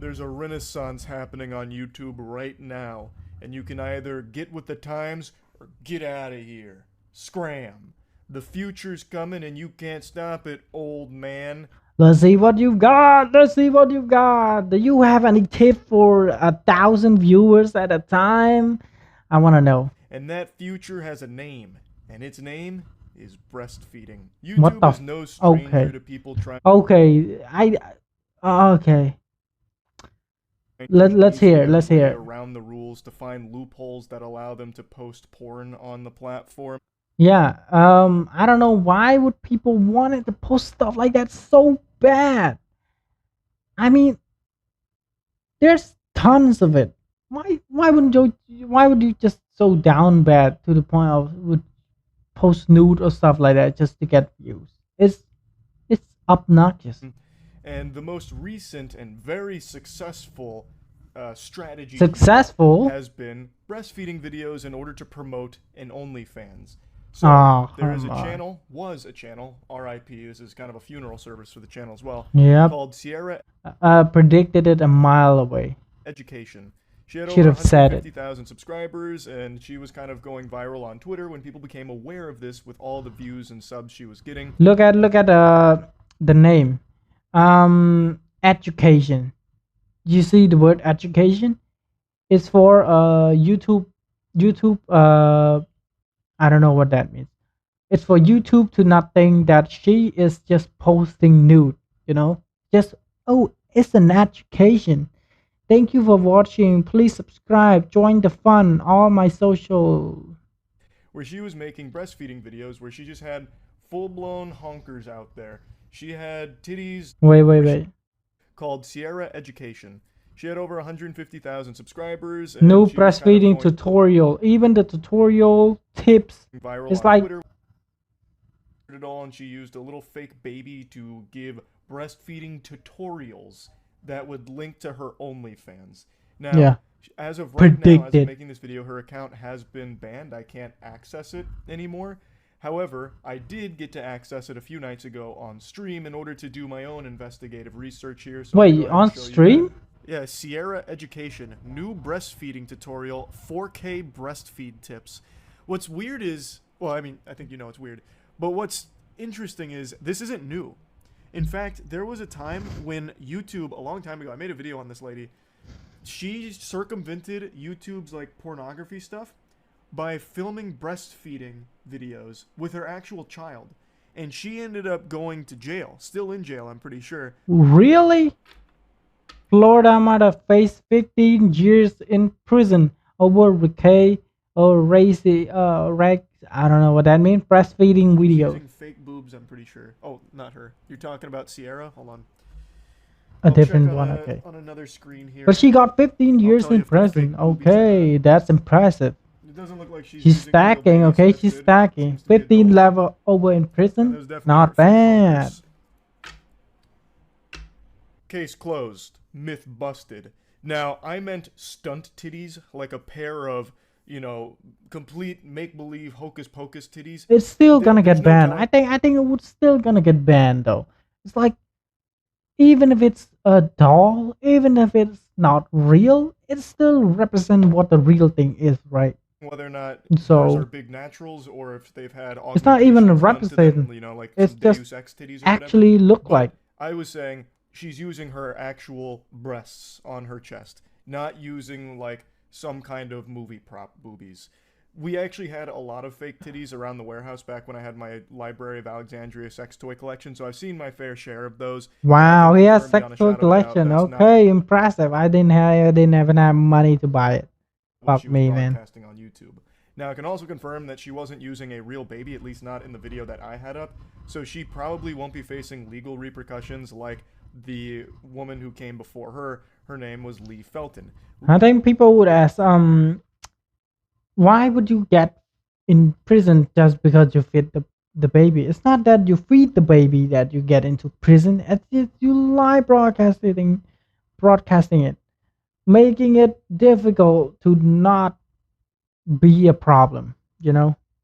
there's a renaissance happening on YouTube right now, and you can either get with the times or get out of here. Scram. The future's coming and you can't stop it, old man. Let's see what you've got. Let's see what you've got. Do you have any tip for 1,000 viewers at a time? I want to know. And that future has a name, and its name is breastfeeding. What YouTube the? is no stranger Okay. to people trying Okay. Okay. to Let's weasel hear. their Let's way hear. around the rules to find loopholes that allow them to post porn on the platform. Yeah. I don't know why would people want to post stuff like that so bad. I mean, there's tons of it. Why wouldn't you? Why would you just so down bad to the point of would post nude or stuff like that just to get views? It's obnoxious. And the most recent and very successful strategy Successful? has been breastfeeding videos in order to promote an OnlyFans. So Oh, there is a come on. channel, was a channel, RIP, this is kind of a funeral service for the channel as well, Yep. called Sierra Predicted it a mile away. Education. She had Should over have said it. 150,000 subscribers, and she was kind of going viral on Twitter when people became aware of this with all the views and subs she was getting. Look at the name. Education. You see the word education? It's for YouTube I don't know what that means. It's for YouTube to not think that she is just posting nude, Just, oh, it's an education. Thank you for watching. Please subscribe, join the fun, all my social. Where she was making breastfeeding videos where she just had full-blown honkers out there. She had titties Wait. called Sierra Education. She had over 150,000 subscribers. No she was kind of breastfeeding going tutorial. Even the tutorial tips. viral It's on like Twitter. It all, and she used a little fake baby to give breastfeeding tutorials that would link to her OnlyFans. Now, yeah, as of right now, as predicted. of making this video, her account has been banned. I can't access it anymore. However, I did get to access it a few nights ago on stream in order to do my own investigative research here. So I'm gonna Wait, go ahead and on show you stream? that. Yeah, Sierra Education, new breastfeeding tutorial, 4K breastfeed tips. What's weird is, well, I mean, I think you know it's weird, but what's interesting is this isn't new. In fact, there was a time when YouTube, a long time ago, I made a video on this lady. She circumvented YouTube's like pornography stuff by filming breastfeeding videos with her actual child. And she ended up going to jail, still in jail, I'm pretty sure. Really? Florida might have faced 15 years in prison over recay or racy, I don't know what that means. Breastfeeding videos. Using fake boobs, I'm pretty sure. Oh, not her. You're talking about Sierra? Hold on. A I'll different check one, on okay. on another screen here. But she got 15 years tell you in if there's prison. fake boobies or Okay, not. that's impressive. It doesn't look like she's She's using a real stacking, baby, okay? so She's that's good. stacking. Seems to be 15 adult. level over in And prison. there's definitely Not her fake bad. honkers. Case closed. Myth busted. Now, I meant stunt titties, like a pair of, complete make-believe hocus-pocus titties. It's still gonna There's get no banned. telling- I think it would still gonna get banned though. It's like even if it's a doll, even if it's not real, it still represents what the real thing is, right? Whether or not So- hers are big naturals or if they've had It's not even augmentations done to them, representing. like It's some just Deus Ex titties or whatever. Actually look But like. I was saying she's using her actual breasts on her chest, not using like some kind of movie prop boobies. We actually had a lot of fake titties around the warehouse back when I had my Library of Alexandria sex toy collection, so I've seen my fair share of those. Wow, I he can has confirm beyond a sexual shadow of a doubt collection. that's not Okay, impressive. I didn't even have money to buy it. what Fuck she was me, man. broadcasting on YouTube. Now, I can also confirm that she wasn't using a real baby, at least not in the video that I had up, so she probably won't be facing legal repercussions like the woman who came before her. Her name was Lee Felton. I think people would ask, why would you get in prison just because you feed the baby? It's not that you feed the baby that you get into prison. It's just you lie broadcasting it, making it difficult to not be a problem,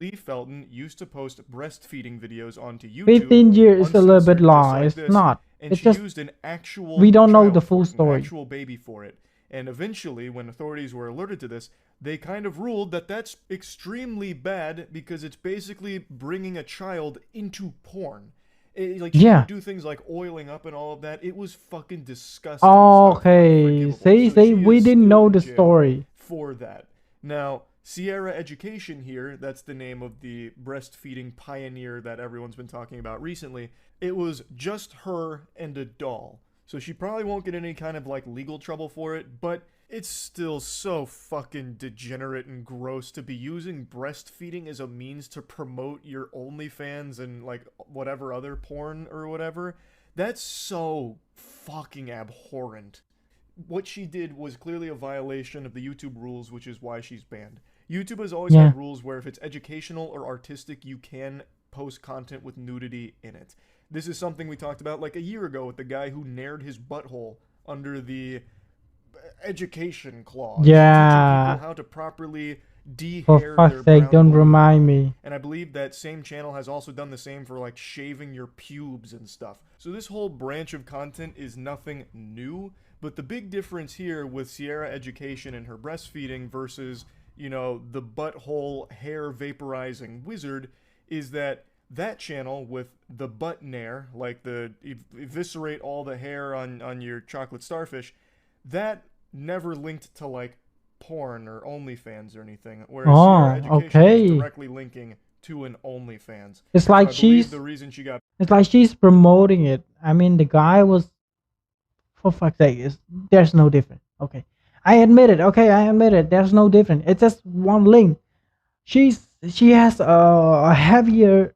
Lee Felton used to post breastfeeding videos onto YouTube. 15 years is a little bit uncensored, just long. like It's this, not. and It's she just used an we actual don't know the child full for it, an story. actual baby for it. And eventually, when authorities were alerted to this, they kind of ruled that that's extremely bad because it's basically bringing a child into porn. Like she Yeah. would do things like oiling up and all of that. It was fucking disgusting stuff, Okay. unforgivable. See, So see, she we is didn't still know in the jail story. for that. Now, Sierra Education here, that's the name of the breastfeeding pioneer that everyone's been talking about recently. It was just her and a doll. So she probably won't get any kind of like legal trouble for it, but it's still so fucking degenerate and gross to be using breastfeeding as a means to promote your OnlyFans and like whatever other porn or whatever. That's so fucking abhorrent. What she did was clearly a violation of the YouTube rules, which is why she's banned. YouTube has always Yeah. had rules where if it's educational or artistic, you can post content with nudity in it. This is something we talked about like a year ago with the guy who nared his butthole under the education clause, teaching people Yeah. how to properly For de-hair fuck's their sake, brown don't booty remind hole. me. And I believe that same channel has also done the same for like shaving your pubes and stuff. So this whole branch of content is nothing new, but the big difference here with Sierra Education and her breastfeeding versus, you know, the butthole hair vaporizing wizard is that that channel with the butt nair, like the eviscerate all the hair on your chocolate starfish, that never linked to like porn or OnlyFans or anything, whereas Sierra Oh, Education was okay. directly linking to an OnlyFans. It's So like I believe she's the reason she got it's like she's promoting it. I mean, the guy was, for fuck's sake, there's no difference. Okay. I admit it. Okay, I admit it. There's no difference. It's just one link. She has a heavier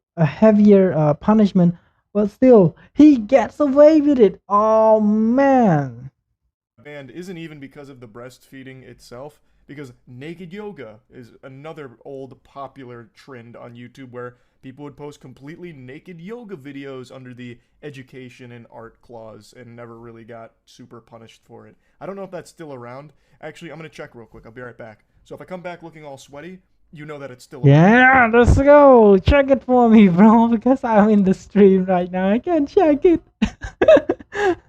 punishment, but still he gets away with it. Oh man. banned isn't even because of the breastfeeding itself, because naked yoga is another old popular trend on YouTube where people would post completely naked yoga videos under the education and art clause and never really got super punished for it. I don't know if that's still around. Actually, I'm going to check real quick. I'll be right back. So if I come back looking all sweaty, you know that it's still around. Yeah, let's go. Check it for me, bro, because I'm in the stream right now. I can't check it.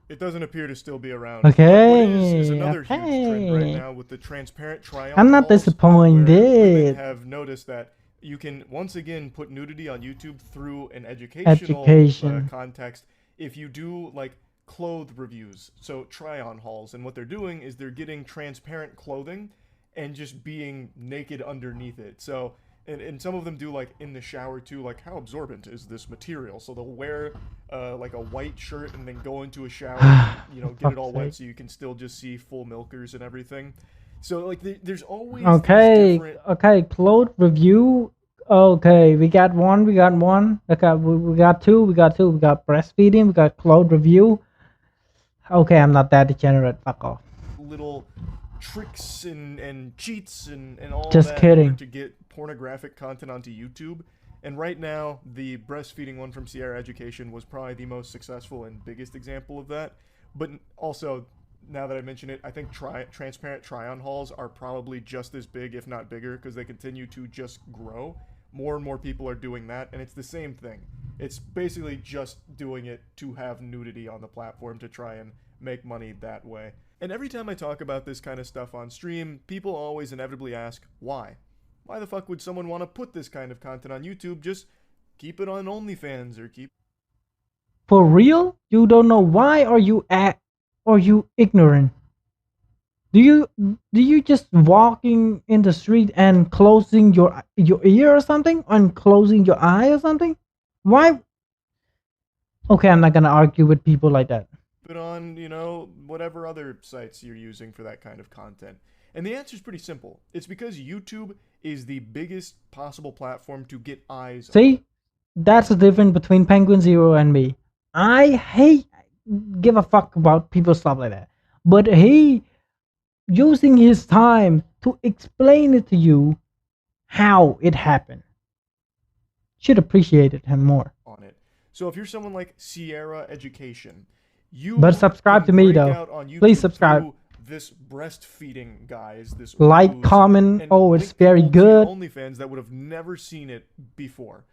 It doesn't appear to still be around. But what is Okay, another huge trend right okay. now with the transparent I'm try-on not hauls, where women disappointed. have noticed that you can once again put nudity on YouTube through an educational Education. context if you do like clothes reviews. So try-on hauls, and what they're doing is they're getting transparent clothing and just being naked underneath it. So and some of them do like in the shower too, like how absorbent is this material? So they'll wear like a white shirt and then go into a shower and you know For get it fuck's all wet sake. so you can still just see full milkers and everything. So like there's always these Okay, different. okay. Clothes review. Okay, we got one. We got one. Okay, we got two. We got two. We got breastfeeding. We got clothes review. Okay, I'm not that degenerate. Fuck off. Little tricks and cheats and all Just that in order kidding. to get pornographic content onto YouTube. And right now, the breastfeeding one from Sierra Education was probably the most successful and biggest example of that. But also, now that I mention it, I think transparent try-on hauls are probably just as big, if not bigger, because they continue to just grow. More and more people are doing that, and it's the same thing. It's basically just doing it to have nudity on the platform to try and make money that way. And every time I talk about this kind of stuff on stream, people always inevitably ask, why? Why the fuck would someone want to put this kind of content on YouTube? Just keep it on OnlyFans or keep. For real? You don't know why? Or you ignorant? Do you just walking in the street and closing your ear or something, and closing your eye or something? Why? Okay, I'm not gonna argue with people like that. It on, you know, whatever other sites you're using for that kind of content? And the answer is pretty simple. It's because YouTube is the biggest possible platform to get eyes on. See, that's the difference between Penguinz0 and me. I hate give a fuck about people stuff like that, but he using his time to explain it to you how it happened. Should appreciate it him more. On it. So if you're someone like Sierra Education, you But subscribe can to me break though. out on YouTube Please subscribe. through this breastfeeding guys, this Like, ruse, comment. and Oh, it's link very people to your good. OnlyFans that would have never seen it before.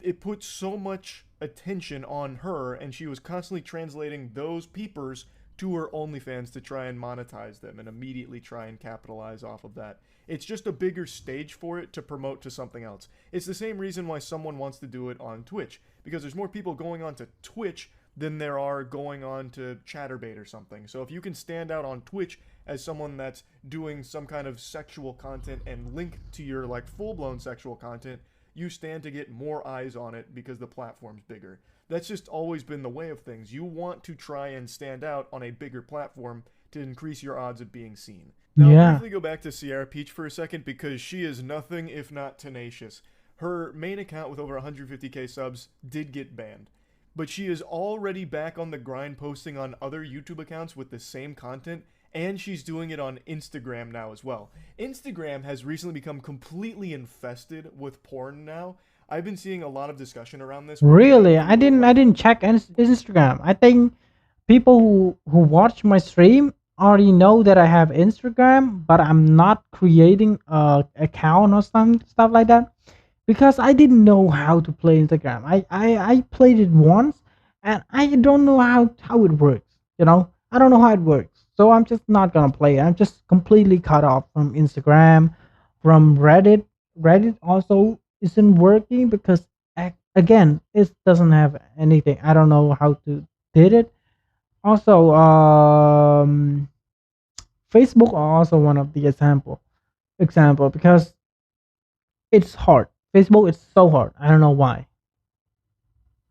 it put so much attention on her, and she was constantly translating those peepers to her OnlyFans to try and monetize them and immediately try and capitalize off of that. It's just a bigger stage for it to promote to something else. It's the same reason why someone wants to do it on Twitch, because there's more people going on to Twitch than there are going on to Chatterbait or something. So if you can stand out on Twitch as someone that's doing some kind of sexual content and link to your like full-blown sexual content, you stand to get more eyes on it because the platform's bigger. That's just always been the way of things. You want to try and stand out on a bigger platform to increase your odds of being seen. Now, I'll briefly go back to Sierra Peach for a second because she is nothing if not tenacious. Her main account with over 150k subs did get banned, but she is already back on the grind posting on other YouTube accounts with the same content, and she's doing it on Instagram now as well. Instagram has recently become completely infested with porn now. I've been seeing a lot of discussion around this. Really? I didn't check Instagram. I think people who watch my stream already know that I have Instagram, but I'm not creating a account or some stuff like that because I didn't know how to play Instagram. I played it once and I don't know how it works. You know, I don't know how it works. So I'm just not gonna play it. I'm just completely cut off from Instagram, from Reddit. Reddit also isn't working because again, it doesn't have anything. I don't know how to did it. Also, Facebook are also one of the example because it's hard. Facebook is so hard. I don't know why.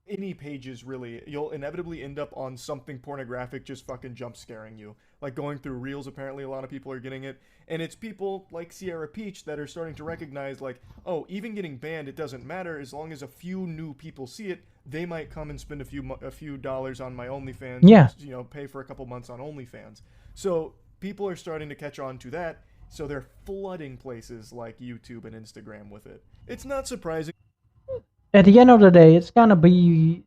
Any pages really, you'll inevitably end up on something pornographic just fucking jump scaring you. Like going through reels, apparently a lot of people are getting it. And it's people like Sierra Peach that are starting to recognize like, oh, even getting banned, it doesn't matter as long as a few new people see it. They might come and spend a few dollars on my OnlyFans. Yeah. You know, pay for a couple months on OnlyFans. So people are starting to catch on to that. So they're flooding places like YouTube and Instagram with it. It's not surprising. At the end of the day, it's gonna be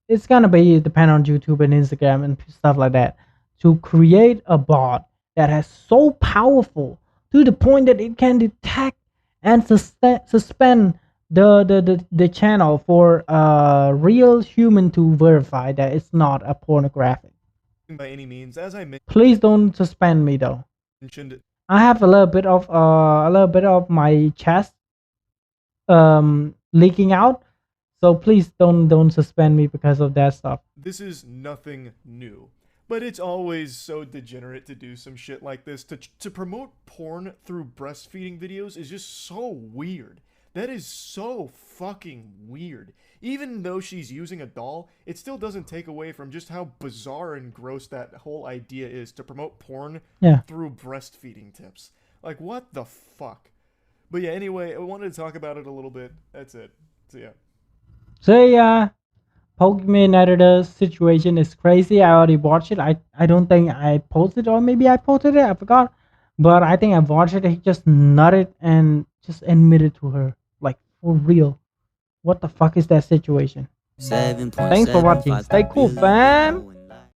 depend on YouTube and Instagram and stuff like that to create a bot that is so powerful to the point that it can detect and suspend the channel for a real human to verify that it's not a pornographic. By any means, as I Please don't suspend me though. mentioned, I have a little bit of my chest leaking out, so please don't suspend me because of that stuff. this is nothing new. But it's always so degenerate to do some shit like this. To promote porn through breastfeeding videos is just so weird. That is so fucking weird. Even though she's using a doll, it still doesn't take away from just how bizarre and gross that whole idea is to promote porn through breastfeeding tips. Like, what the fuck? But yeah, anyway, I wanted to talk about it a little bit. That's it. So yeah. So yeah, Pokemon editor situation is crazy. I already watched it. I don't think I posted or maybe I posted it. I forgot. But I think I watched it. He just nutted and just admitted to her. Like for real. What the fuck is that situation? Thanks for watching. Stay cool, fam.